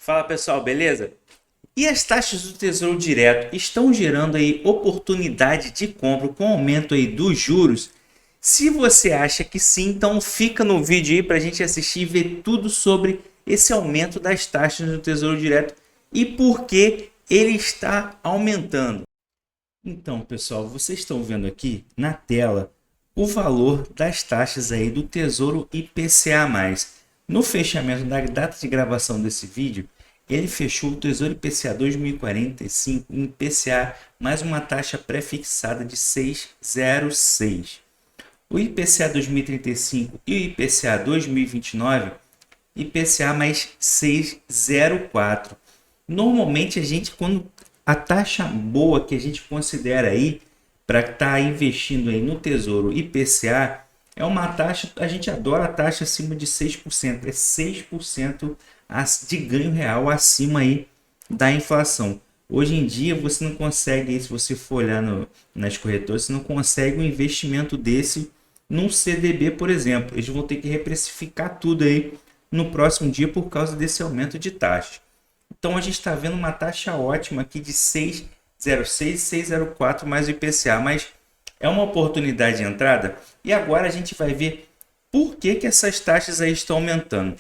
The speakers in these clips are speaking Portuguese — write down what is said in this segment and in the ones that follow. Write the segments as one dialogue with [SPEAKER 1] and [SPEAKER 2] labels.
[SPEAKER 1] Fala pessoal, beleza? E as taxas do Tesouro Direto estão gerando aí oportunidade de compra com o aumento aí dos juros? Se você acha que sim, então fica no vídeo aí para a gente assistir e ver tudo sobre esse aumento das taxas do Tesouro Direto e por que ele está aumentando. Então, pessoal, vocês estão vendo aqui na tela o valor das taxas aí do Tesouro IPCA+. No fechamento da data de gravação desse vídeo, ele fechou o Tesouro IPCA 2045 em IPCA mais uma taxa pré-fixada de 6,06. O IPCA 2035 e o IPCA 2029, IPCA mais 6,04. Normalmente a gente, quando a taxa boa que a gente considera aí para estar investindo aí no Tesouro IPCA é uma taxa, a gente adora a taxa acima de 6%, é 6% de ganho real acima aí da inflação. Hoje em dia você não consegue, se você for olhar nas corretoras, você não consegue um investimento desse num CDB, por exemplo. Eles vão ter que reprecificar tudo aí no próximo dia por causa desse aumento de taxa. Então a gente está vendo uma taxa ótima aqui de 6,06 e 6,04 mais o IPCA, mas é uma oportunidade de entrada. E agora a gente vai ver por que essas taxas aí estão aumentando.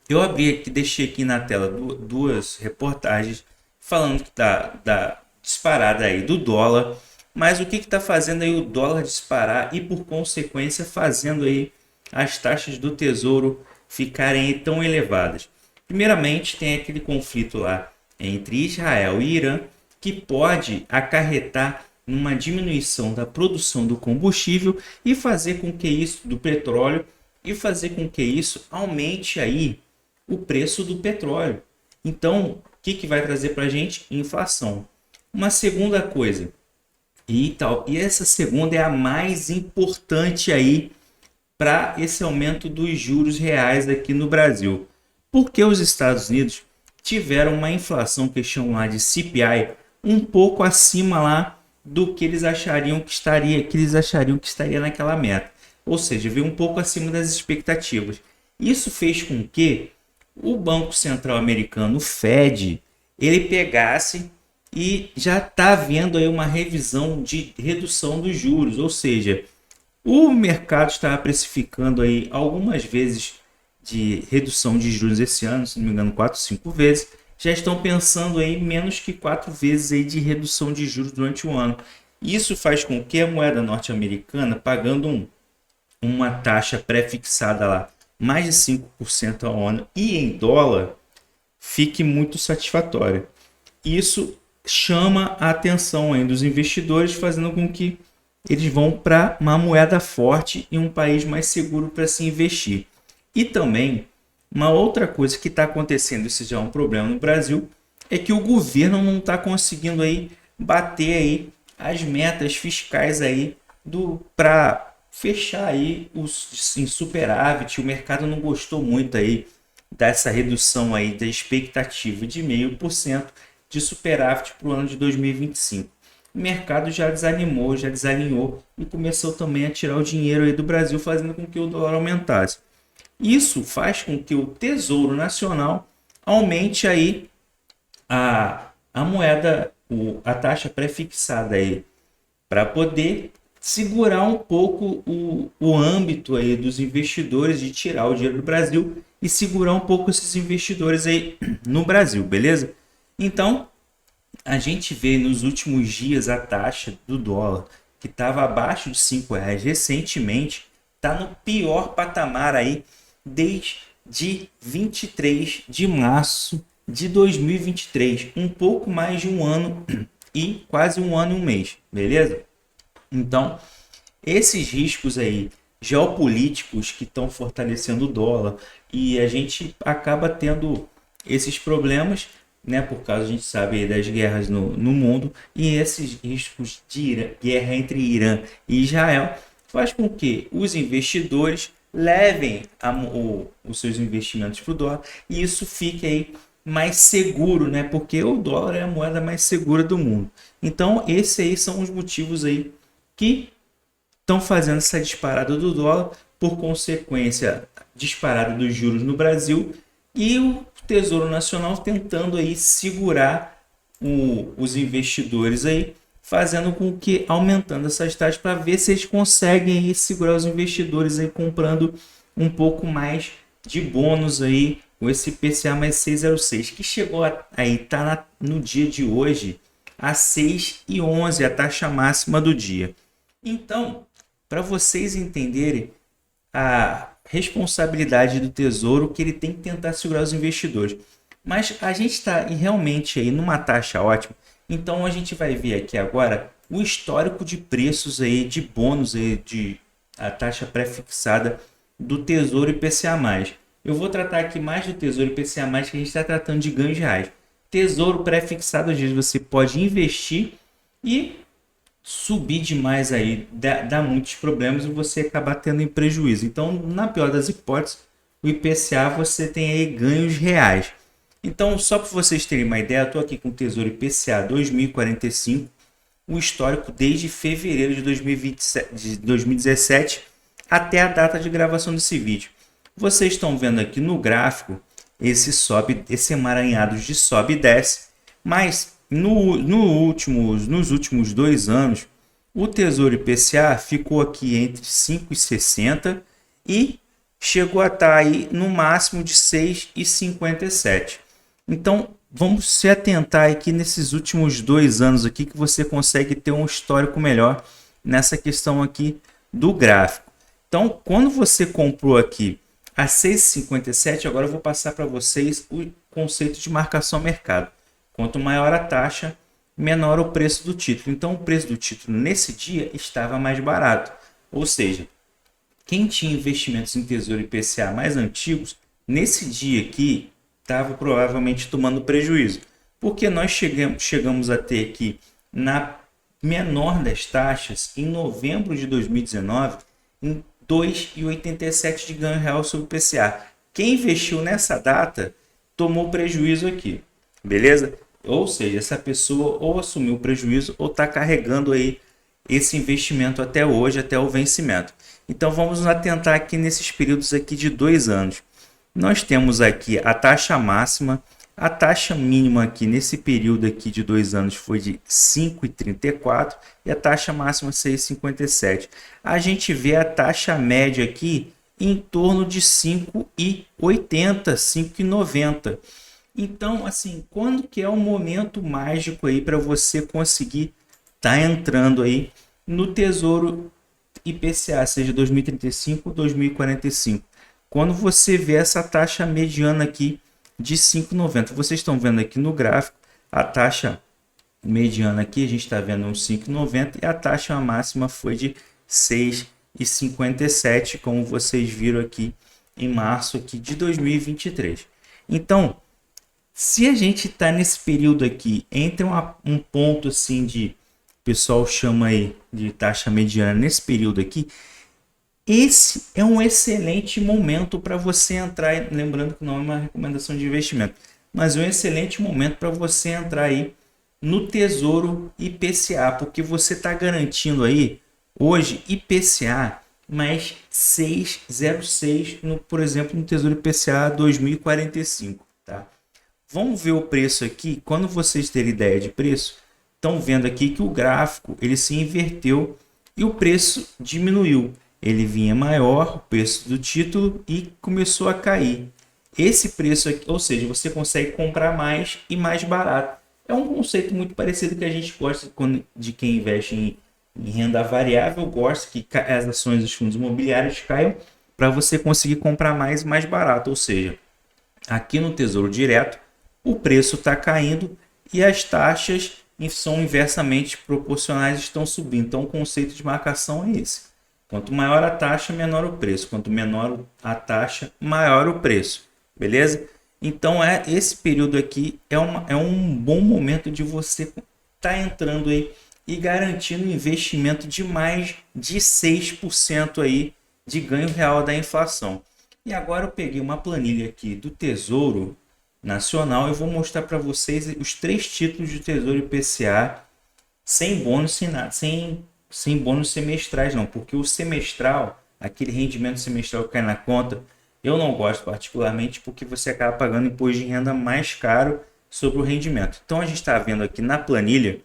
[SPEAKER 1] Eu abri aqui, deixei aqui na tela duas reportagens falando que da disparada aí do dólar, mas o que está fazendo aí o dólar disparar e por consequência fazendo aí as taxas do tesouro ficarem tão elevadas. Primeiramente, tem aquele conflito lá entre Israel e Irã que pode acarretar numa diminuição da produção do combustível e fazer com que isso do petróleo e fazer com que isso aumente aí o preço do petróleo. Então, o que vai trazer para a gente? Inflação. Uma segunda coisa, e essa segunda é a mais importante aí para esse aumento dos juros reais aqui no Brasil. Porque os Estados Unidos tiveram uma inflação que chamam lá de CPI um pouco acima lá do que eles achariam que estaria naquela meta. Ou seja, veio um pouco acima das expectativas. Isso fez com que o Banco Central Americano, o Fed, ele pegasse e já está vendo aí uma revisão de redução dos juros, ou seja, o mercado está precificando aí algumas vezes de redução de juros esse ano, se não me engano 4, 5 vezes, já estão pensando em menos que 4 vezes aí de redução de juros durante o ano. Isso faz com que a moeda norte-americana, pagando uma taxa pré-fixada lá, mais de 5% ao ano e em dólar, fique muito satisfatória. Isso chama a atenção aí dos investidores, fazendo com que eles vão para uma moeda forte e um país mais seguro para se investir. E também, uma outra coisa que está acontecendo, isso já é um problema no Brasil, é que o governo não está conseguindo aí bater aí as metas fiscais aí para fechar aí os em superávit. O mercado não gostou muito aí dessa redução aí da expectativa de 0,5% de superávit para o ano de 2025. O mercado já desanimou, já desalinhou e começou também a tirar o dinheiro aí do Brasil, fazendo com que o dólar aumentasse. Isso faz com que o Tesouro Nacional aumente aí a moeda, a taxa pré-fixada aí, para poder segurar um pouco o âmbito aí dos investidores de tirar o dinheiro do Brasil e segurar um pouco esses investidores aí no Brasil, beleza? Então, a gente vê nos últimos dias a taxa do dólar que estava abaixo de R$ 5 recentemente, está no pior patamar aí desde 23 de março de 2023, um pouco mais de um ano e quase um ano e um mês, beleza? Então, esses riscos aí geopolíticos que estão fortalecendo o dólar e a gente acaba tendo esses problemas, né, por causa, a gente sabe, das guerras no mundo, e esses riscos de guerra entre Irã e Israel faz com que os investidores levem os seus investimentos para o dólar e isso fique aí mais seguro, né? Porque o dólar é a moeda mais segura do mundo. Então, esses aí são os motivos aí que estão fazendo essa disparada do dólar, por consequência, disparada dos juros no Brasil e o Tesouro Nacional tentando aí segurar os investidores aí, fazendo com que aumentando essas taxas para ver se eles conseguem aí segurar os investidores aí comprando um pouco mais de bônus aí com esse IPCA mais 6,06 que chegou aí tá no dia de hoje a 6,11 a taxa máxima do dia. Então, para vocês entenderem a responsabilidade do Tesouro, que ele tem que tentar segurar os investidores. Mas a gente está realmente aí numa taxa ótima. Então a gente vai ver aqui agora o histórico de preços aí de bônus aí de a taxa pré-fixada do Tesouro IPCA+. Eu vou tratar aqui mais do Tesouro IPCA+, que a gente está tratando de ganhos reais. Tesouro pré-fixado, às vezes você pode investir e subir demais aí, dá muitos problemas e você acabar tendo prejuízo. Então, na pior das hipóteses, o IPCA você tem aí ganhos reais. Então, só para vocês terem uma ideia, eu estou aqui com o Tesouro IPCA 2045, o histórico desde fevereiro de 2017 até a data de gravação desse vídeo. Vocês estão vendo aqui no gráfico esse emaranhado de sobe e desce, mas nos últimos 2 anos, o Tesouro IPCA ficou aqui entre 5,60 e chegou a estar aí no máximo de 6,57. Então, vamos se atentar aqui nesses últimos 2 anos aqui que você consegue ter um histórico melhor nessa questão aqui do gráfico. Então, quando você comprou aqui a 6,57, agora eu vou passar para vocês o conceito de marcação mercado. Quanto maior a taxa, menor o preço do título. Então, o preço do título nesse dia estava mais barato. Ou seja, quem tinha investimentos em Tesouro IPCA mais antigos, nesse dia aqui, estava provavelmente tomando prejuízo. Porque nós chegamos a ter aqui, na menor das taxas, em novembro de 2019, em 2,87 de ganho real sobre o IPCA. Quem investiu nessa data tomou prejuízo aqui. Beleza? Ou seja, essa pessoa ou assumiu o prejuízo ou está carregando aí esse investimento até hoje, até o vencimento. Então vamos nos atentar aqui nesses períodos aqui de 2 anos. Nós temos aqui a taxa máxima, a taxa mínima aqui nesse período aqui de 2 anos foi de 5,34 e a taxa máxima 6,57. A gente vê a taxa média aqui em torno de 5,80, 5,90. Então, assim, quando que é o momento mágico aí para você conseguir estar entrando aí no Tesouro IPCA, seja 2035 ou 2045? Quando você vê essa taxa mediana aqui de 5,90. Vocês estão vendo aqui no gráfico a taxa mediana aqui, a gente está vendo um 5,90 e a taxa máxima foi de 6,57, como vocês viram aqui em março aqui de 2023. Então, se a gente está nesse período aqui, entre um ponto assim de, o pessoal chama aí de taxa mediana, nesse período aqui, esse é um excelente momento para você entrar, lembrando que não é uma recomendação de investimento, mas é um excelente momento para você entrar aí no Tesouro IPCA, porque você está garantindo aí, hoje, IPCA mais 6,06, por exemplo, no Tesouro IPCA 2045, tá? Vamos ver o preço aqui. Quando vocês terem ideia de preço, estão vendo aqui que o gráfico ele se inverteu e o preço diminuiu. Ele vinha maior, o preço do título, e começou a cair. Esse preço aqui, ou seja, você consegue comprar mais e mais barato. É um conceito muito parecido que a gente gosta de quem investe em renda variável, gosta que as ações dos fundos imobiliários caiam para você conseguir comprar mais e mais barato. Ou seja, aqui no Tesouro Direto, o preço está caindo e as taxas são inversamente proporcionais, estão subindo. Então, o conceito de marcação é esse. Quanto maior a taxa, menor o preço. Quanto menor a taxa, maior o preço. Beleza? Então, esse período aqui é um bom momento de você estar entrando aí e garantindo um investimento de mais de 6% aí de ganho real da inflação. E agora eu peguei uma planilha aqui do Tesouro Nacional e vou mostrar para vocês os 3 títulos de Tesouro IPCA sem bônus, sem nada, sem bônus semestrais não, porque o semestral, aquele rendimento semestral que cai na conta, Eu não gosto particularmente porque você acaba pagando imposto de renda mais caro sobre o rendimento. Então a gente está vendo aqui na planilha,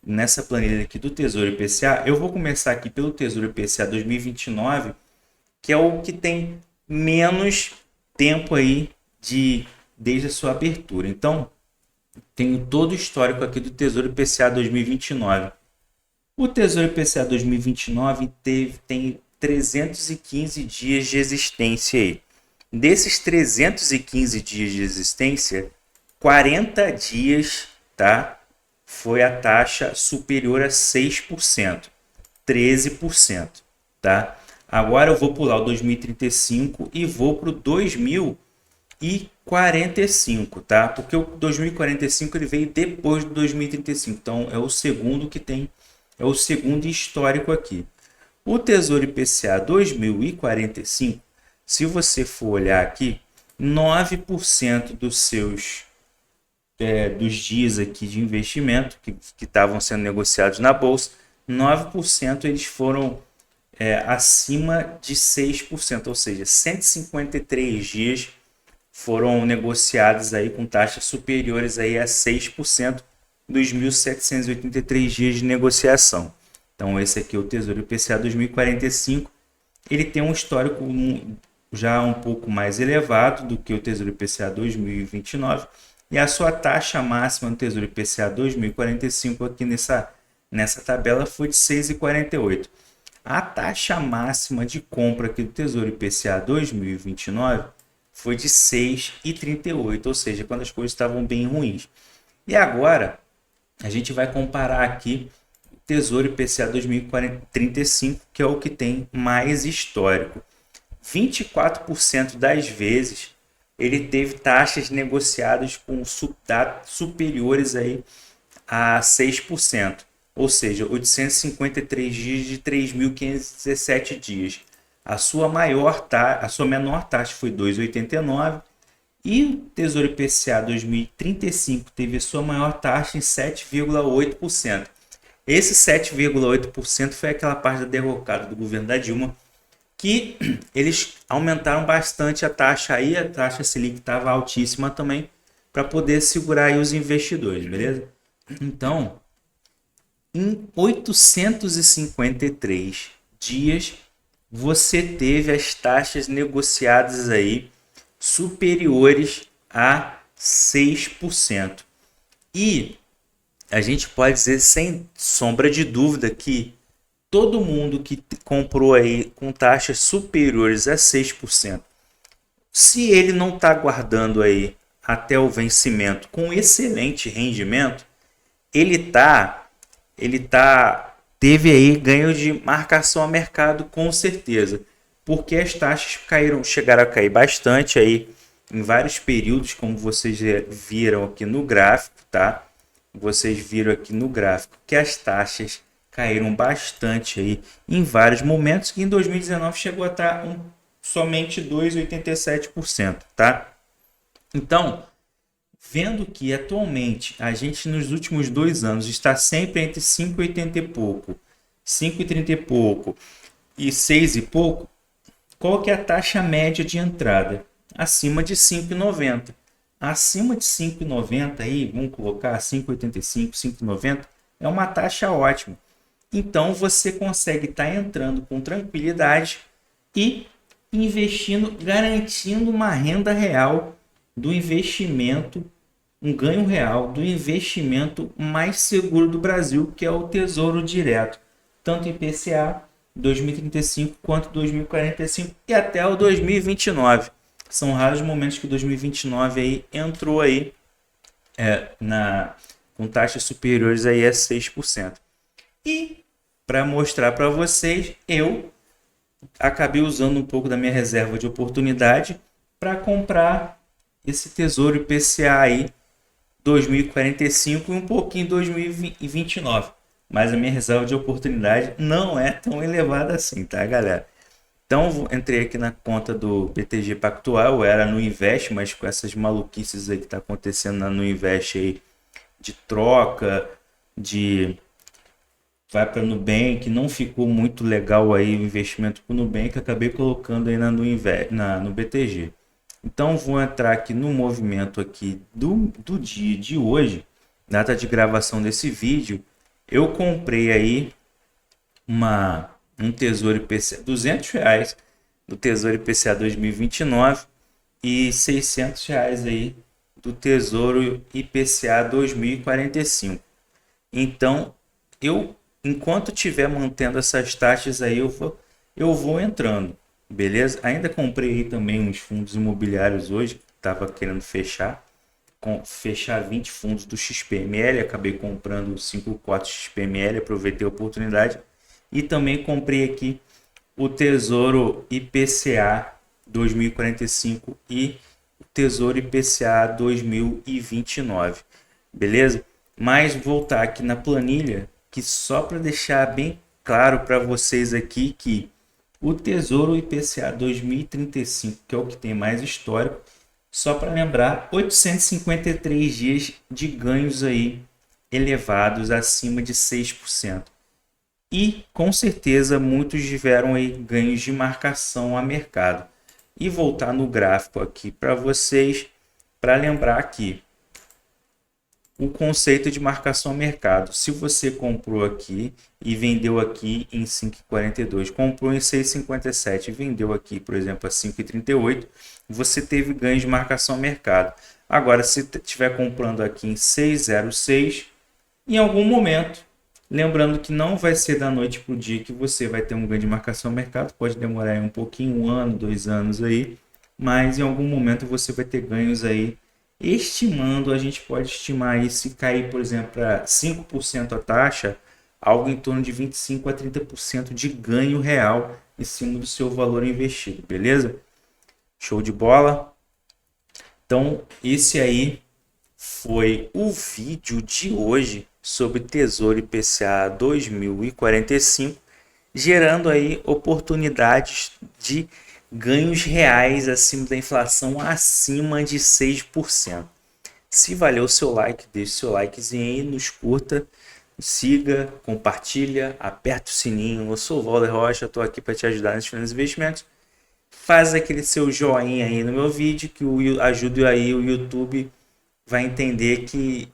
[SPEAKER 1] nessa planilha aqui do Tesouro IPCA, eu vou começar aqui pelo Tesouro IPCA 2029, que é o que tem menos tempo aí desde a sua abertura. Então, tenho todo o histórico aqui do Tesouro IPCA 2029. O Tesouro IPCA 2029 tem 315 dias de existência aí. Desses 315 dias de existência, 40 dias, tá, foi a taxa superior a 6%, 13%, tá? Agora eu vou pular o 2035 e vou para o 2045, tá? Porque o 2045 ele veio depois do 2035, então é o segundo que tem, é o segundo histórico aqui. O Tesouro IPCA 2045, se você for olhar aqui, 9% dos dias aqui de investimento que estavam sendo negociados na bolsa, 9% eles foram acima de 6%, ou seja, 153 dias foram negociados aí com taxas superiores aí a 6% dos 1.783 dias de negociação. Então esse aqui é o Tesouro IPCA 2045, ele tem um histórico já um pouco mais elevado do que o Tesouro IPCA 2029, e a sua taxa máxima no Tesouro IPCA 2045 aqui nessa tabela foi de 6,48. A taxa máxima de compra aqui do Tesouro IPCA 2029 foi de 6,38, ou seja, quando as coisas estavam bem ruins. E agora a gente vai comparar aqui o Tesouro IPCA 2035, que é o que tem mais histórico. 24% das vezes ele teve taxas negociadas com superiores aí a 6%, ou seja, 853 dias de 3.517 dias. A sua menor taxa foi 2,89 e o Tesouro IPCA 2035 teve a sua maior taxa em 7,8%. Esse 7,8% foi aquela parte da derrocada do governo da Dilma, que eles aumentaram bastante a taxa aí, a taxa Selic estava altíssima também, para poder segurar aí os investidores, beleza? Então, em 853 dias, você teve as taxas negociadas aí superiores a 6%. E a gente pode dizer sem sombra de dúvida que todo mundo que comprou aí com taxas superiores a 6%, se ele não está guardando aí até o vencimento com excelente rendimento, teve aí ganho de marcação a mercado com certeza, porque as taxas chegaram a cair bastante aí em vários períodos, como vocês viram aqui no gráfico, tá? Vocês viram aqui no gráfico que as taxas caíram bastante aí em vários momentos, que em 2019 chegou a estar somente 2,87%, tá? Então, vendo que atualmente a gente nos últimos 2 anos está sempre entre 5,80 e pouco, 5,30 e pouco e 6 e pouco, qual que é a taxa média de entrada? Acima de 5,90. Acima de 5,90 aí, vamos colocar 5,85, 5,90, é uma taxa ótima. Então você consegue estar entrando com tranquilidade e investindo, garantindo uma renda real do investimento, um ganho real do investimento mais seguro do Brasil, que é o Tesouro Direto, tanto IPCA 2035 quanto 2045 e até o 2029. São raros momentos que o 2029 aí entrou aí com taxas superiores aí a 6%. E para mostrar para vocês, eu acabei usando um pouco da minha reserva de oportunidade para comprar esse Tesouro IPCA aí 2045 e um pouquinho 2029. Mas a minha reserva de oportunidade não é tão elevada assim, tá, galera? Então, entrei aqui na conta do BTG Pactual, eu era no Invest, mas com essas maluquices aí que tá acontecendo no Invest aí, de troca, de vai para Nubank, não ficou muito legal aí o investimento para o Nubank, acabei colocando aí no BTG. Então vou entrar aqui no movimento aqui do dia de hoje, data de gravação desse vídeo. Eu comprei aí um Tesouro IPCA R$ 200 do Tesouro IPCA 2029 e R$ 600 aí do Tesouro IPCA 2045. Então, enquanto tiver mantendo essas taxas aí, eu vou entrando, beleza? Ainda comprei aí também uns fundos imobiliários hoje, estava querendo fechar 20 fundos do XPML, acabei comprando 5 cotas XPML, aproveitei a oportunidade e também comprei aqui o Tesouro IPCA 2045 e o Tesouro IPCA 2029, beleza? Mas voltar aqui na planilha, que só para deixar bem claro para vocês aqui que o Tesouro IPCA 2035, que é o que tem mais histórico, só para lembrar, 853 dias de ganhos aí elevados acima de 6%. E com certeza muitos tiveram aí ganhos de marcação a mercado. E voltar no gráfico aqui para vocês, para lembrar aqui o conceito de marcação a mercado. Se você comprou aqui e vendeu aqui em 5,42, comprou em 6,57 e vendeu aqui, por exemplo, a 5,38, você teve ganhos de marcação a mercado. Agora, se estiver comprando aqui em 6,06, em algum momento, lembrando que não vai ser da noite para o dia que você vai ter um ganho de marcação a mercado, pode demorar um pouquinho, 1 ano, 2 anos aí, mas em algum momento você vai ter ganhos aí. Estimando, a gente pode estimar aí, se cair, por exemplo, para 5% a taxa, algo em torno de 25 a 30% de ganho real em cima do seu valor investido, beleza? Show de bola? Então, esse aí foi o vídeo de hoje sobre Tesouro IPCA 2045, gerando aí oportunidades de ganhos reais acima da inflação, acima de 6%. Se valeu o seu like, deixe seu likezinho aí, nos curta, siga, compartilha, aperta o sininho. Eu sou o Walter Rocha, estou aqui para te ajudar nesses investimentos. Faz aquele seu joinha aí no meu vídeo, que ajuda aí o YouTube vai entender que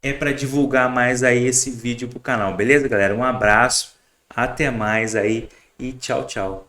[SPEAKER 1] é para divulgar mais aí esse vídeo pro canal, beleza, galera? Um abraço, até mais aí e tchau, tchau.